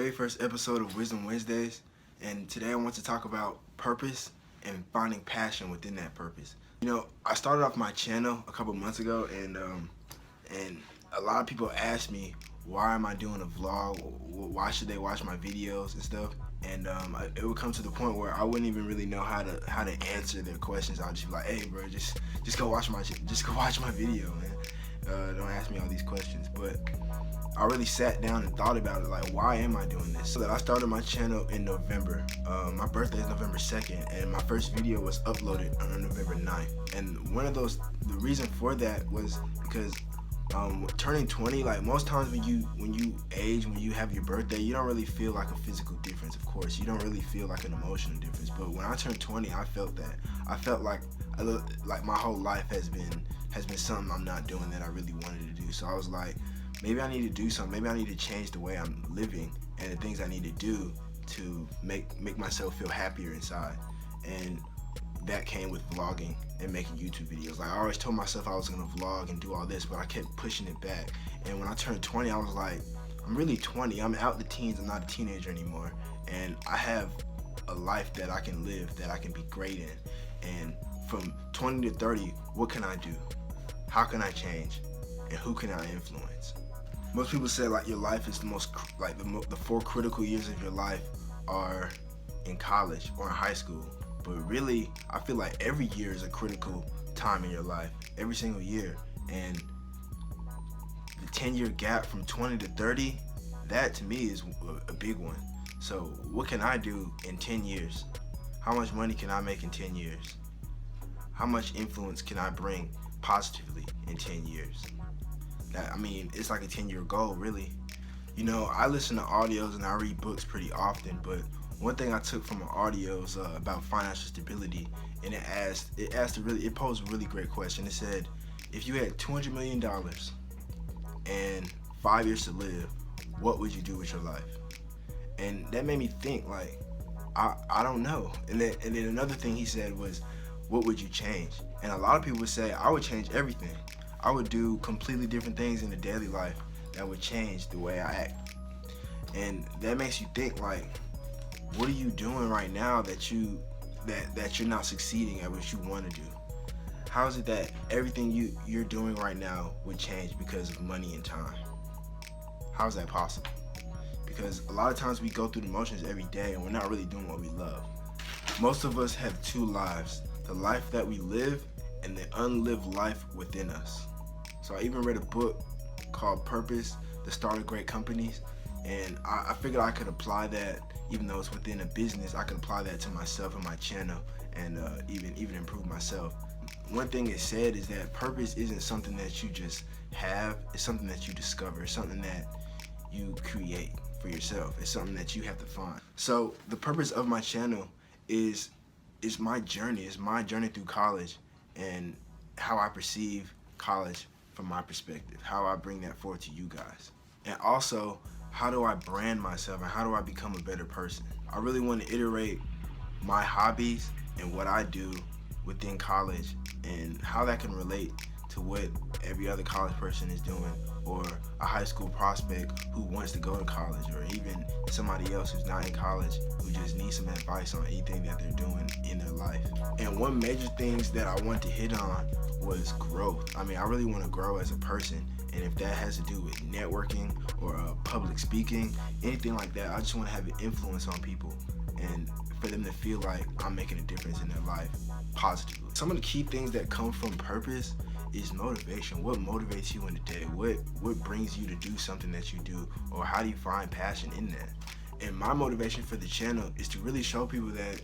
very first episode of Wisdom Wednesdays, and today I want to talk about purpose and finding passion within that purpose. You know, I started off my channel a couple months ago, and a lot of people ask me, why am I doing a vlog? Why should they watch my videos and stuff? And it would come to the point where I wouldn't even really know how to answer their questions. I'd just be like, hey bro, just go watch my video, man. Don't ask me all these questions. But I really sat down and thought about it, like, why am I doing this? So that I started my channel in November. My birthday is November 2nd, and my first video was uploaded on November 9th. And the reason for that was because turning 20, like most times when you have your birthday, you don't really feel like a physical difference. Of course, you don't really feel like an emotional difference. But when I turned 20, I felt that. I felt like my whole life has been something I'm not doing that I really wanted to do. So I was like, maybe I need to do something. Maybe I need to change the way I'm living and the things I need to do to make myself feel happier inside. And that came with vlogging and making YouTube videos. Like, I always told myself I was gonna vlog and do all this, but I kept pushing it back. And when I turned 20, I was like, I'm really 20. I'm out the teens. I'm not a teenager anymore. And I have a life that I can live, that I can be great in. And from 20 to 30, what can I do? How can I change? And who can I influence? Most people say like your life is the 4 critical years of your life are in college or in high school. But really, I feel like every year is a critical time in your life, every single year. And the 10-year gap from 20 to 30, that to me is a big one. So what can I do in 10 years? How much money can I make in 10 years? How much influence can I bring positively in 10 years? It's like a 10-year goal, really. You know, I listen to audios and I read books pretty often, but one thing I took from an audio is about financial stability, and it posed a really great question. It said, if you had $200 million and 5 years to live, what would you do with your life? And that made me think, like, I don't know. And then another thing he said was, what would you change? And a lot of people would say, I would change everything. I would do completely different things in the daily life that would change the way I act. And that makes you think, like, what are you doing right now that you're not succeeding at what you want to do? How is it that everything you're doing right now would change because of money and time? How is that possible? Because a lot of times we go through the motions every day and we're not really doing what we love. Most of us have 2 lives, the life that we live and the unlived life within us. So I even read a book called Purpose, The Start of Great Companies, and I figured I could apply that. Even though it's within a business, I can apply that to myself and my channel, and even improve myself. One thing it said is that purpose isn't something that you just have, it's something that you discover. It's something that you create for yourself. It's something that you have to find. So the purpose of my channel is my journey. It's my journey through college and how I perceive college from my perspective, how I bring that forward to you guys. And also, how do I brand myself and how do I become a better person? I really want to iterate my hobbies and what I do within college and how that can relate to what every other college person is doing, or a high school prospect who wants to go to college, or even somebody else who's not in college who just needs some advice on anything that they're doing in their life. And one major things that I want to hit on was growth. I really want to grow as a person, and if that has to do with networking or public speaking, anything like that, I just want to have an influence on people and for them to feel like I'm making a difference in their life positively. Some of the key things that come from purpose is motivation. What motivates you in the day? What brings you to do something that you do, or how do you find passion in that? And my motivation for the channel is to really show people that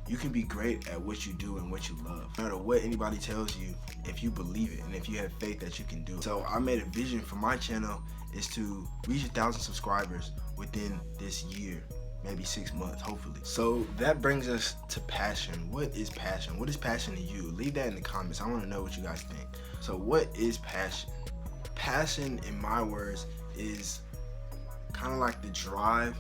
you can be great at what you do and what you love. No matter what anybody tells you, if you believe it and if you have faith that you can do it. So I made a vision for my channel is to reach 1,000 subscribers within this year, maybe 6 months, hopefully. So that brings us to passion. What is passion? What is passion to you? Leave that in the comments. I want to know what you guys think. So what is passion? Passion, in my words, is kind of like the drive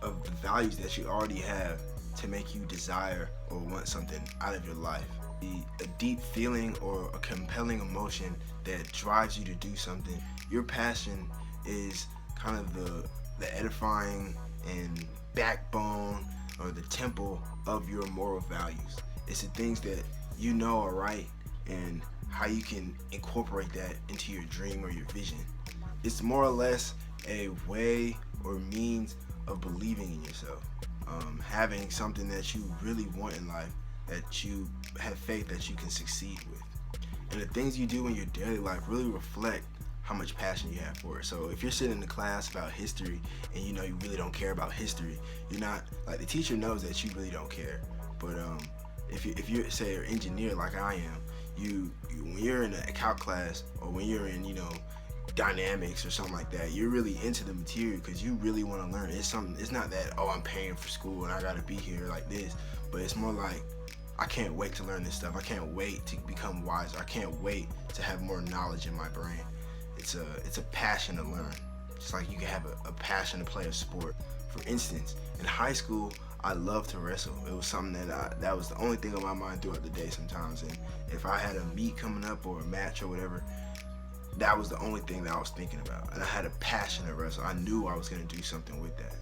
of the values that you already have to make you desire or want something out of your life. A deep feeling or a compelling emotion that drives you to do something. Your passion is kind of the edifying and backbone or the temple of your moral values. It's the things that you know are right and how you can incorporate that into your dream or your vision. It's more or less a way or means of believing in yourself, having something that you really want in life, that you have faith that you can succeed with. And the things you do in your daily life really reflect how much passion you have for it. So if you're sitting in the class about history and you know you really don't care about history, you're not, like, the teacher knows that you really don't care. But if you're say an engineer like I am, you when you're in a calc class or when you're in dynamics or something like that, you're really into the material because you really want to learn. It's not that, oh, I'm paying for school and I gotta be here like this, but it's more like, I can't wait to learn this stuff. I can't wait to become wiser. I can't wait to have more knowledge in my brain. It's a passion to learn. Just like you can have a passion to play a sport. For instance, in high school, I loved to wrestle. It was something that was the only thing on my mind throughout the day sometimes. And if I had a meet coming up or a match or whatever, that was the only thing that I was thinking about. And I had a passion to wrestle. I knew I was gonna do something with that.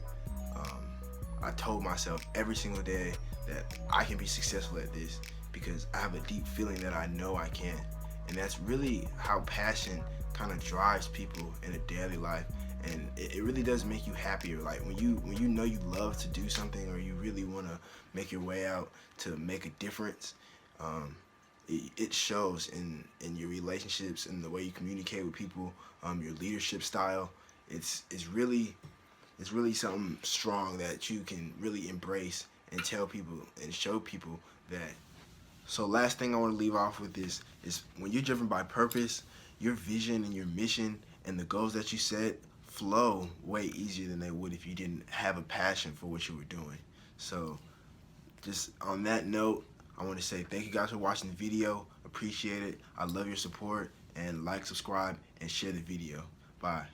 I told myself every single day that I can be successful at this because I have a deep feeling that I know I can. And that's really how passion kind of drives people in a daily life. And it really does make you happier. Like when you know you love to do something or you really want to make your way out to make a difference, it shows in your relationships and the way you communicate with people, your leadership style. It's really something strong that you can really embrace and tell people and show people that. So last thing I want to leave off with is when you're driven by purpose, your vision and your mission and the goals that you set flow way easier than they would if you didn't have a passion for what you were doing. So just on that note, I want to say thank you guys for watching the video. Appreciate it. I love your support, and like, subscribe, and share the video. Bye.